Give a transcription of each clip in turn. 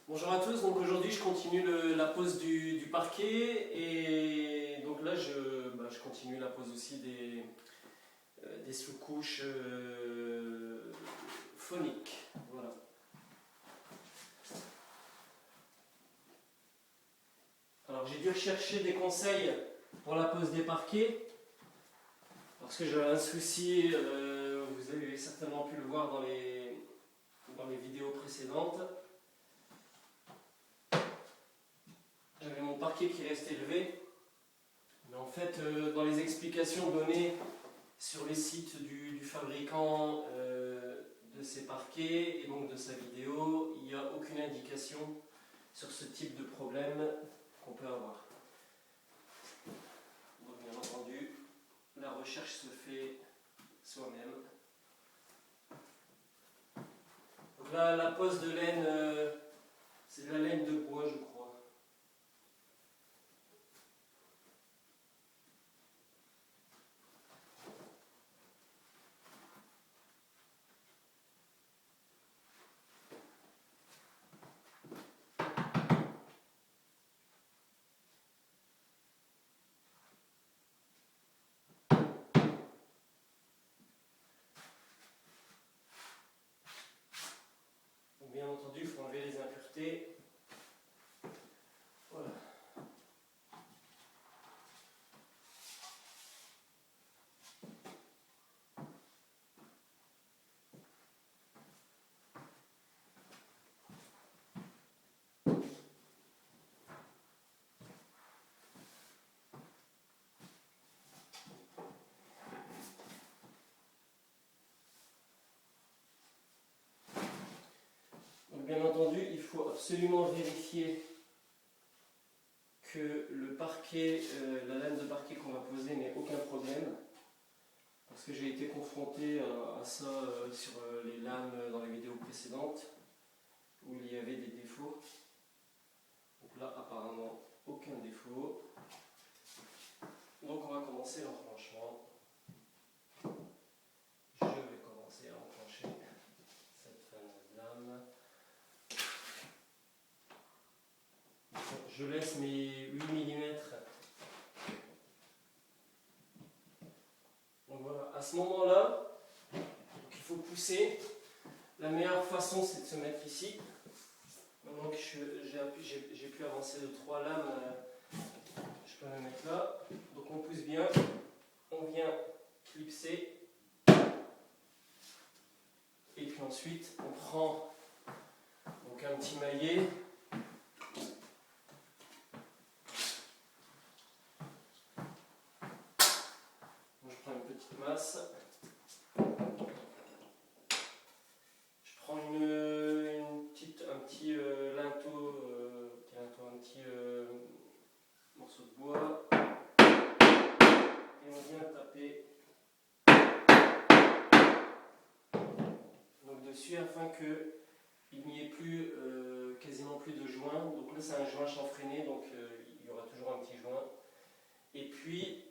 Bonjour à tous, donc aujourd'hui je continue la pose du parquet et donc là je continue la pose aussi des sous-couches phoniques. Voilà. Alors j'ai dû rechercher des conseils pour la pose des parquets parce que j'avais un souci, vous avez certainement pu le voir dans les vidéos précédentes. J'avais mon parquet qui restait élevé, mais en fait dans les explications données sur les sites du fabricant de ces parquets et donc de sa vidéo, il n'y a aucune indication sur ce type de problème qu'on peut avoir. Donc bien entendu, la recherche se fait soi-même. Donc là, la pose de laine, c'est de la laine de bois, je crois. Donc, bien entendu, il faut enlever les impuretés. Voilà. Bien entendu, il faut absolument vérifier que le parquet, la laine de parquet qu'on va poser n'ait aucun problème. Parce que j'ai été confronté à ça sur les lames dans les vidéos précédentes, où il y avait des défauts. Donc là, apparemment, aucun défaut. Donc on va commencer l'enclenchement. Je vais commencer à enclencher cette fameuse lame. Je laisse mes 8 mm. Donc voilà, à ce moment-là, il faut pousser. La meilleure façon, c'est de se mettre ici. Maintenant que j'ai pu avancer de 3 lames, je peux me mettre là. Donc on pousse bien, on vient clipser. Et puis ensuite, on prend donc un petit maillet. Je prends une petite masse. Je prends un petit linteau, un petit morceau de bois. Et on vient taper donc dessus afin qu'il n'y ait plus, quasiment plus de joint. Donc là, c'est un joint chanfreiné, donc il y aura toujours un petit joint. Et puis,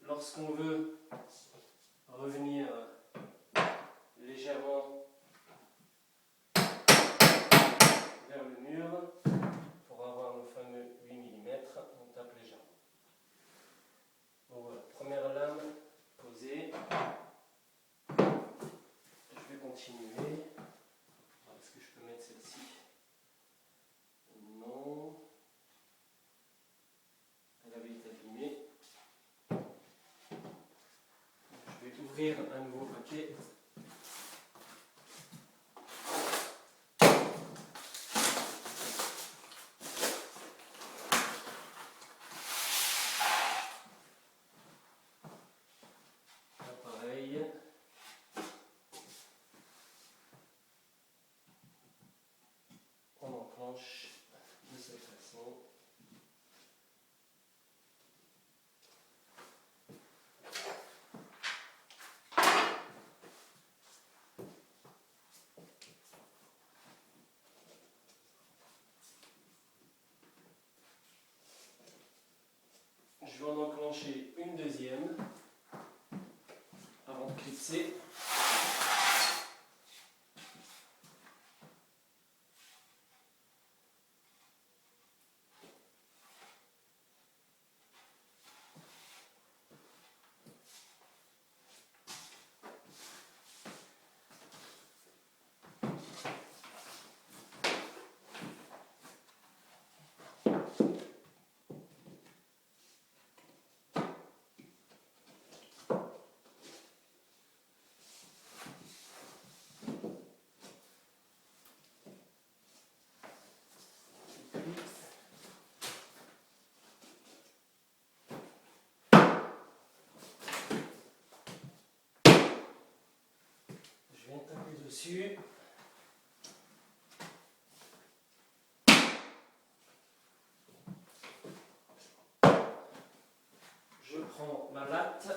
lorsqu'on veut revenir légèrement vers le mur, pour avoir nos fameux 8 mm, on tape légèrement. Donc voilà, première lame posée. Je vais continuer. Est-ce que je peux mettre celle-ci? Non. Elle avait été abîmée. Je vais ouvrir un nouveau paquet. Pareil. On enclenche de cette façon. Je vais en enclencher une deuxième avant de clipser. dessus. Je prends ma latte.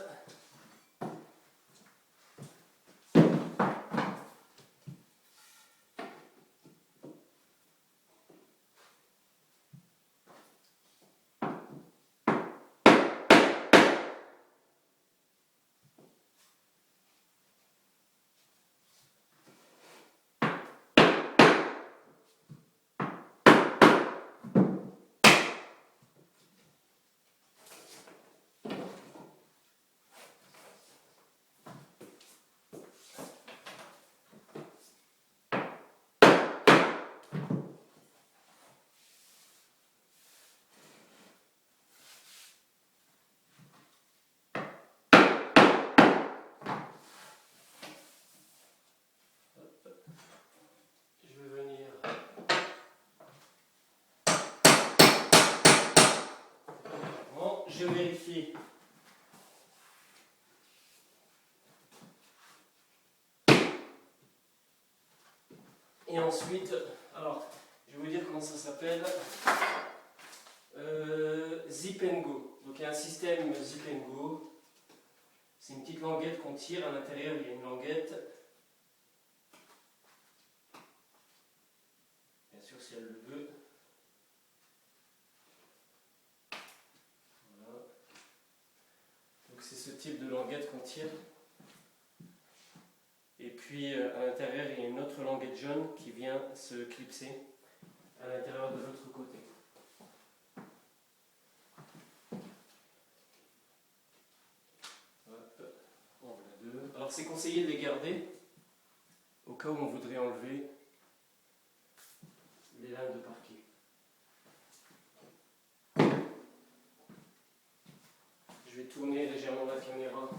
Je vérifie. Et ensuite, alors, je vais vous dire comment ça s'appelle. Zip and Go. Donc il y a un système Zip and Go. C'est une petite languette qu'on tire. À l'intérieur, il y a une languette. Bien sûr, si elle le veut. Voilà. Donc c'est ce type de languette qu'on tire. Et puis à l'intérieur, il y a une autre languette jaune qui vient se clipser à l'intérieur de l'autre côté. Hop, on en a deux. Alors c'est conseillé de les garder au cas où on voudrait enlever les lames de parquet. Je vais tourner légèrement la caméra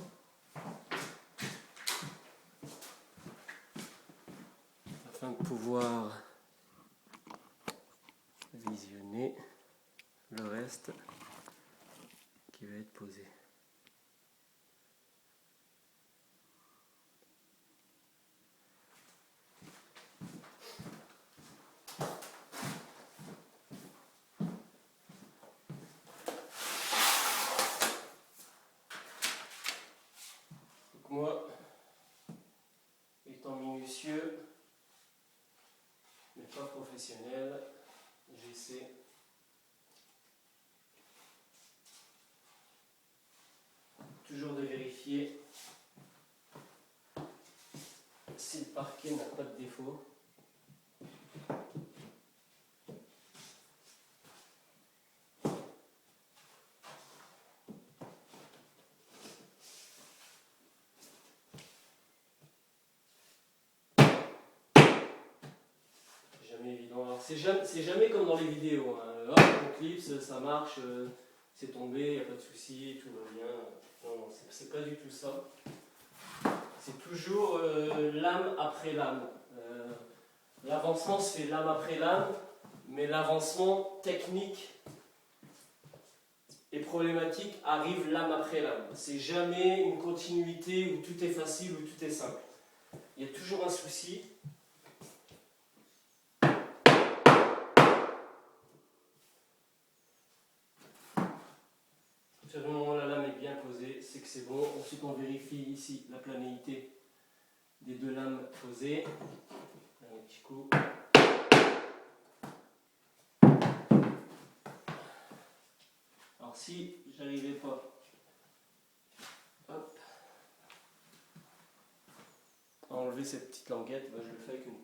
afin de pouvoir visionner le reste qui va être posé. Donc moi, étant minutieux, mais pas professionnel, j'essaie toujours de vérifier si le parquet n'a pas de défaut. Jamais évident. Alors c'est jamais comme dans les vidéos. Hein. Hop, on clipse, ça marche, c'est tombé, il n'y a pas de souci, tout va bien. Non, non, c'est pas du tout ça. C'est toujours lame après lame. L'avancement se fait lame après lame, mais l'avancement technique et problématique arrive lame après lame. C'est jamais une continuité où tout est facile, où tout est simple. Il y a toujours un souci. À partir du moment où la lame est bien posée, c'est que c'est bon. Ensuite, on vérifie ici la planéité des deux lames posées. Un petit coup. Alors, si j'arrivais pas hop, à enlever cette petite languette, je le fais avec une